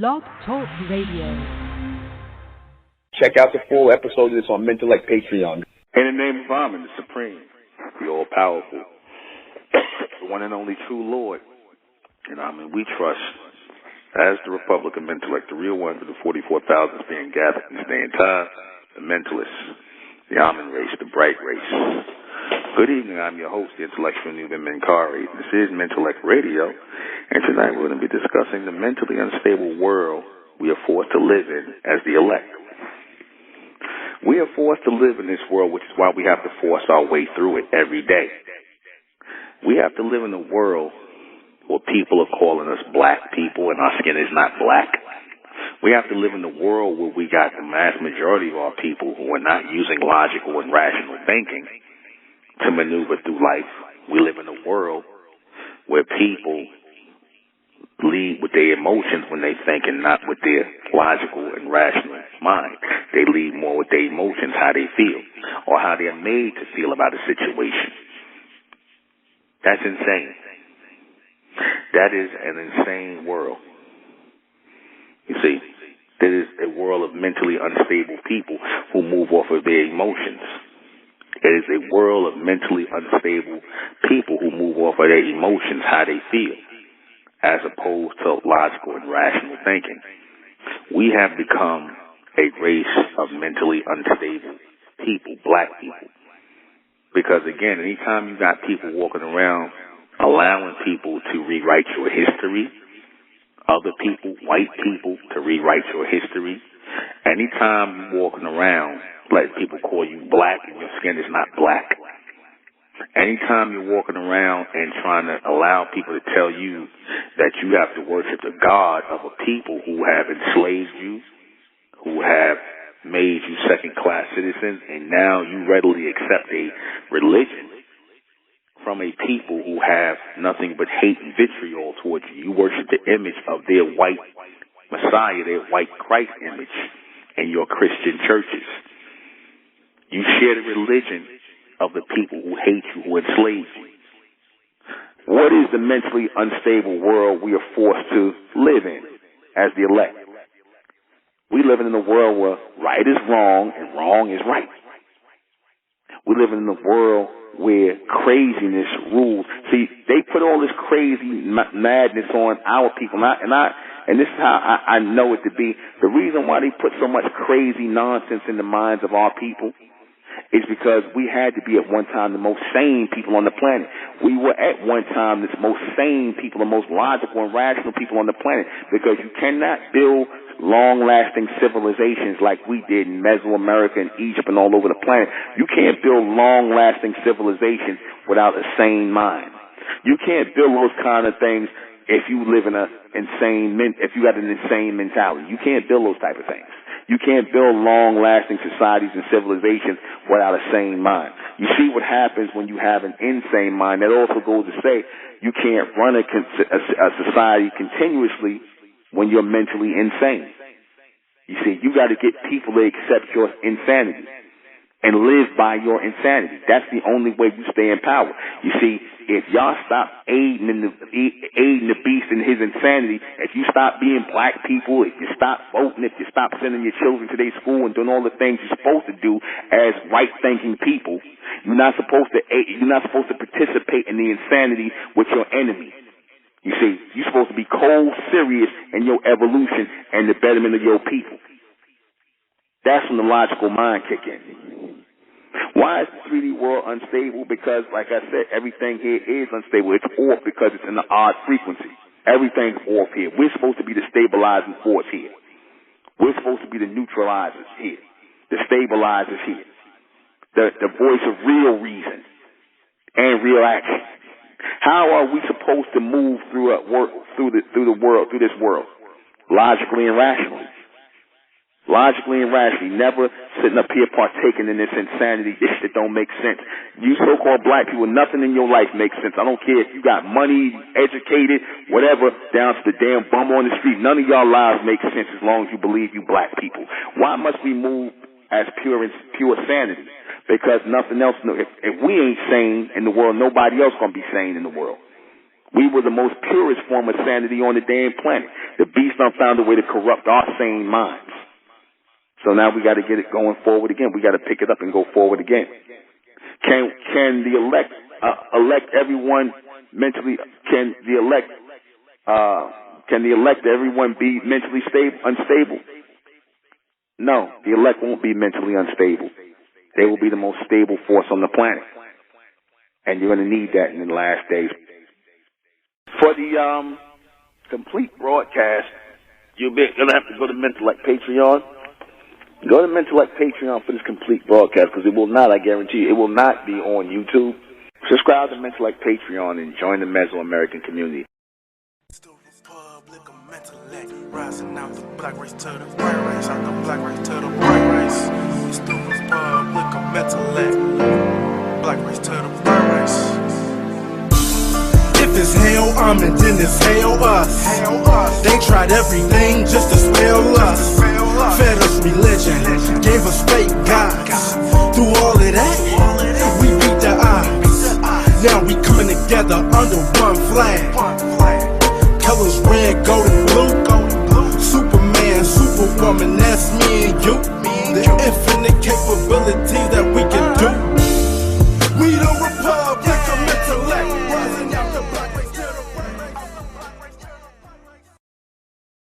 Blog Talk Radio. Check out the full episode of this on Mentellect Patreon. In the name of Amen, the Supreme, the All-Powerful, the one and only true Lord. And we trust, as the Republic of Mentellect, the real one for the 44,000 being gathered in this day and time, the mentalists, the Amen race, the bright race. Good evening, I'm your host, the intellectual Nuben Menkari. This is Mentellect Radio, and tonight we're going to be discussing the mentally unstable world we are forced to live in as the elect. We are forced to live in this world, which is why we have to force our way through it every day. We have to live in a world where people are calling us black people and our skin is not black. We have to live in a world where we got the mass majority of our people who are not using logical and rational thinking to maneuver through life. We live in a world where people lead with their emotions when they think and not with their logical and rational mind. They lead more with their emotions, how they feel, or how they're made to feel about a situation. That's insane. That is an insane world. You see, there is a world of mentally unstable people who move off of their emotions. It is a world of mentally unstable people who move off of their emotions, how they feel, as opposed to logical and rational thinking. We have become a race of mentally unstable people, black people. Because again, anytime you got people walking around allowing people to rewrite your history, other people, white people, to rewrite your history, anytime you're walking around letting people call you black and your skin is not black, anytime you're walking around and trying to allow people to tell you that you have to worship the God of a people who have enslaved you, who have made you second-class citizens, and now you readily accept a religion from a people who have nothing but hate and vitriol towards you. You worship the image of their white Messiah, their white Christ image in your Christian churches. You share the religion of the people who hate you, who enslave you. What is the mentally unstable world we are forced to live in as the elect? We live in a world where right is wrong and wrong is right. We live in a world where craziness rules. See, they put all this crazy madness on our people, and this is how I know it to be. The reason why they put so much crazy nonsense in the minds of our people is because we had to be at one time the most sane people on the planet. We were at one time the most sane people, the most logical and rational people on the planet, because you cannot build long-lasting civilizations like we did in Mesoamerica and Egypt and all over the planet. You can't build long-lasting civilizations without a sane mind. You can't build those kind of things if you live in if you got an insane mentality. You can't build those type of things. You can't build long-lasting societies and civilizations without a sane mind. You see what happens when you have an insane mind. That also goes to say you can't run a society continuously when you're mentally insane. You see, you got to get people to accept your insanity and live by your insanity. That's the only way you stay in power. You see, if y'all stop aiding the beast in his insanity, if you stop being black people, if you stop voting, if you stop sending your children to their school and doing all the things you're supposed to do as right-thinking people, you're not supposed to participate in the insanity with your enemy. You see, you're supposed to be cold, serious in your evolution and the betterment of your people. That's when the logical mind kick in. Why is the 3D world unstable? Because, like I said, everything here is unstable. It's off because it's in the odd frequency. Everything's off here. We're supposed to be the stabilizing force here. We're supposed to be the neutralizers here, the stabilizers here, the voice of real reason and real action. How are we supposed to move through this world? Logically and rationally. Logically and rationally, never sitting up here partaking in this insanity. This shit don't make sense. You so-called black people, nothing in your life makes sense. I don't care if you got money, educated, whatever, down to the damn bum on the street. None of y'all lives make sense as long as you believe you black people. Why must we move as pure sanity? Because nothing else, if we ain't sane in the world, nobody else gonna be sane in the world. We were the most purest form of sanity on the damn planet. The beast done found a way to corrupt our sane minds. So now we got to get it going forward again. We got to pick it up and go forward again. Can the elect everyone mentally? Can the elect everyone be mentally unstable? No, the elect won't be mentally unstable. They will be the most stable force on the planet, and you're going to need that in the last days. For the complete broadcast, you're going to have to go to Mentellect Patreon. Go to Mentellect Patreon for this complete broadcast, because it will not, I guarantee you, it will not be on YouTube. Subscribe to Mentellect Patreon and join the Mesoamerican community. It's the Republic of Mentellect, rising out the black race to the white race, out the black race to the white race. It's the Republic of Mentellect, black race to the white race. If it's hell, and then it's hell us. They tried everything just to spell us. Fed us religion, gave us fake gods. Through all of that, we beat the odds. Now we coming together under one flag. Colors red, gold, and blue. Superman, Superwoman, that's me and you. The infinite capability that we can